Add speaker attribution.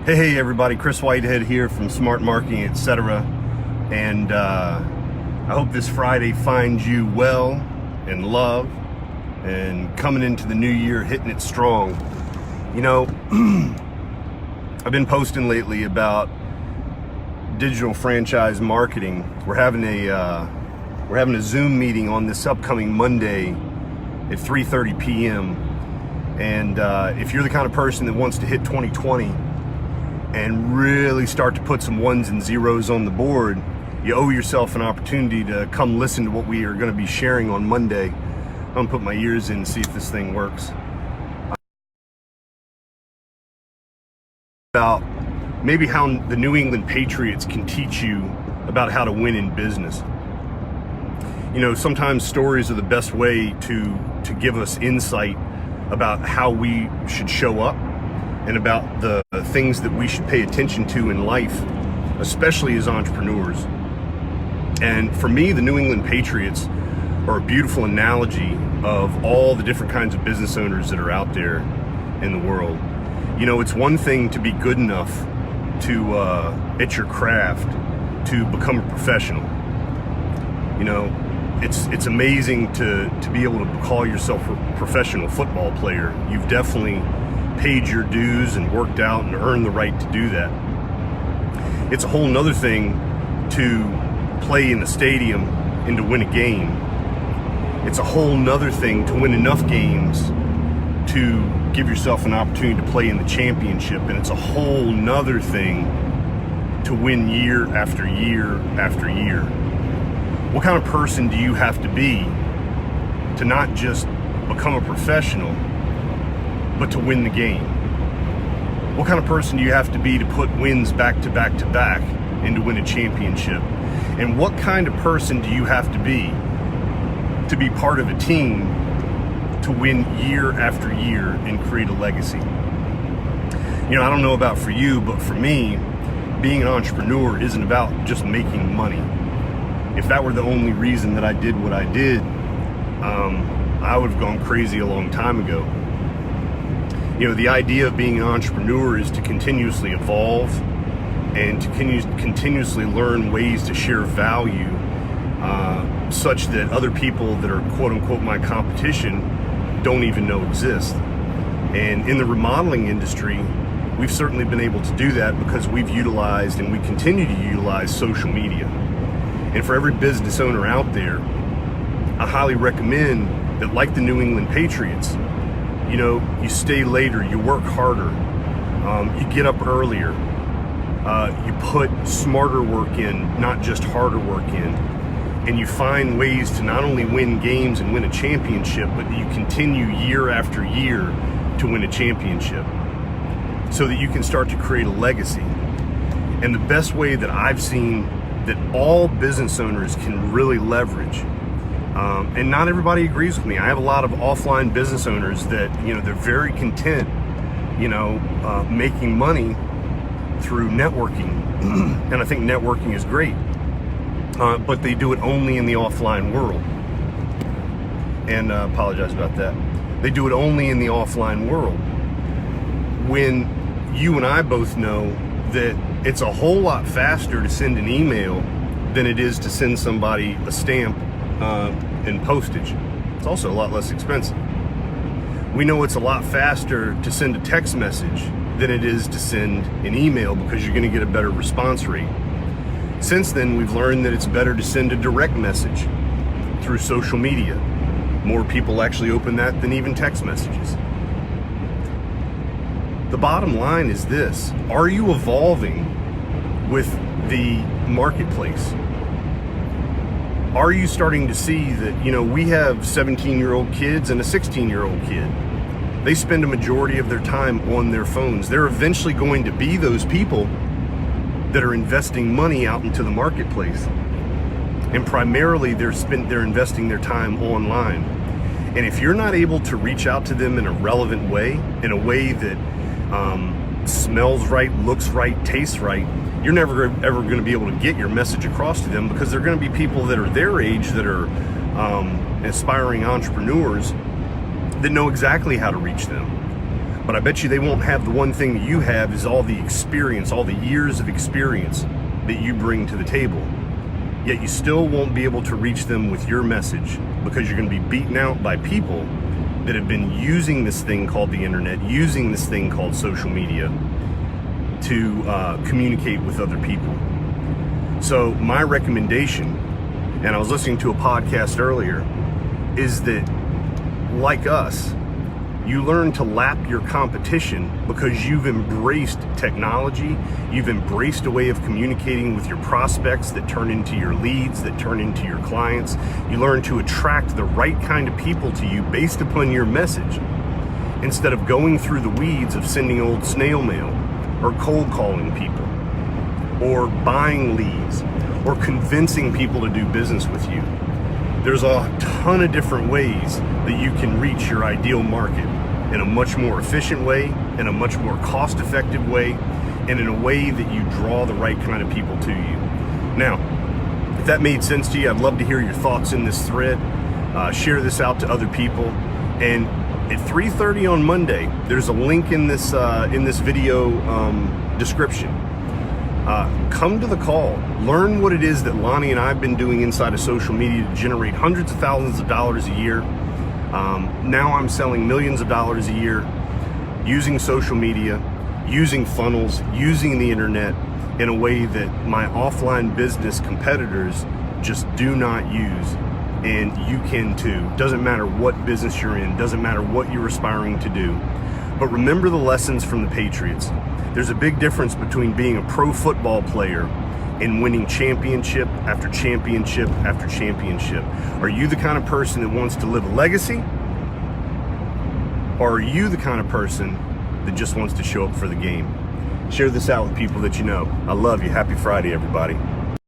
Speaker 1: Hey everybody, Kris Whitehead here from Smart Marketing, etc. And I hope this Friday finds you well and love and coming into the new year hitting it strong. You know, I've been posting lately about digital franchise marketing. We're having a Zoom meeting on this upcoming Monday at 3:30 p.m. And if you're the kind of person that wants to hit 2020 and really start to put some ones and zeros on the board, you owe yourself an opportunity to come listen to what we are going to be sharing on Monday. I'm going to put my ears in and see if this thing works. About maybe how the New England Patriots can teach you about how to win in business. You know, sometimes stories are the best way to give us insight about how we should show up and about the things that we should pay attention to in life, especially as entrepreneurs. And for me, the New England Patriots are a beautiful analogy of all the different kinds of business owners that are out there in the world. You know, it's one thing to be good enough to at your craft to become a professional. You know, it's amazing to be able to call yourself a professional football player. You've definitely paid your dues and worked out and earned the right to do that. It's a whole nother thing to play in a stadium and to win a game. It's a whole nother thing to win enough games to give yourself an opportunity to play in the championship. And it's a whole nother thing to win year after year after year. What kind of person do you have to be to not just become a professional, but to win the game? What kind of person do you have to be to put wins back to back to back and to win a championship? And what kind of person do you have to be part of a team to win year after year and create a legacy? You know, I don't know about for you, but for me, being an entrepreneur isn't about just making money. If that were the only reason that I did what I did, I would have gone crazy a long time ago. You know, the idea of being an entrepreneur is to continuously evolve and to continuously learn ways to share value such that other people that are quote unquote my competition don't even know exist. And in the remodeling industry, we've certainly been able to do that because we've utilized and we continue to utilize social media. And for every business owner out there, I highly recommend that, like the New England Patriots, you know, you stay later, you work harder, you get up earlier, you put smarter work in, not just harder work in, and you find ways to not only win games and win a championship, but you continue year after year to win a championship so that you can start to create a legacy. And the best way that I've seen that all business owners can really leverage, and not everybody agrees with me. I have a lot of offline business owners that, you know, they're very content, you know, making money through networking. And I think networking is great, but they do it only in the offline world. And apologize about that. They do it only in the offline world. When you and I both know that it's a whole lot faster to send an email than it is to send somebody a stamp and postage. It's also a lot less expensive. We know it's a lot faster to send a text message than it is to send an email because you're going to get a better response rate. Since then, we've learned that it's better to send a direct message through social media. More people actually open that than even text messages. The bottom line is this: are you evolving with the marketplace? Are you starting to see that, you know, we have 17-year-old kids and a 16-year-old kid. They spend a majority of their time on their phones. They're eventually going to be those people that are investing money out into the marketplace. And primarily they're investing their time online. And if you're not able to reach out to them in a relevant way, in a way that smells right, looks right, tastes right, you're never ever going to be able to get your message across to them, because they're going to be people that are their age, that are aspiring entrepreneurs that know exactly how to reach them. But I bet you they won't have the one thing that you have, is all the experience, all the years of experience that you bring to the table. Yet you still won't be able to reach them with your message, because you're going to be beaten out by people that have been using this thing called the internet, using this thing called social media to communicate with other people. So my recommendation, and I was listening to a podcast earlier, is that, like us, you learn to lap your competition because you've embraced technology, you've embraced a way of communicating with your prospects that turn into your leads, that turn into your clients. You learn to attract the right kind of people to you based upon your message, instead of going through the weeds of sending old snail mail, or cold calling people, or buying leads, or convincing people to do business with you. There's a ton of different ways that you can reach your ideal market in a much more efficient way, in a much more cost-effective way, and in a way that you draw the right kind of people to you. Now, if that made sense to you, I'd love to hear your thoughts in this thread. Share this out to other people. And at 3:30 on Monday, there's a link in this video description. Come to the call. Learn what it is that Lonnie and I have been doing inside of social media to generate hundreds of thousands of dollars a year. Now I'm selling millions of dollars a year using social media, using funnels, using the internet in a way that my offline business competitors just do not use. And you can too. Doesn't matter what business you're in, doesn't matter what you're aspiring to do. But remember the lessons from the Patriots. There's a big difference between being a pro football player and winning championship after championship after championship. Are you the kind of person that wants to live a legacy? Or are you the kind of person that just wants to show up for the game? Share this out with people that you know. I love you. Happy Friday, everybody.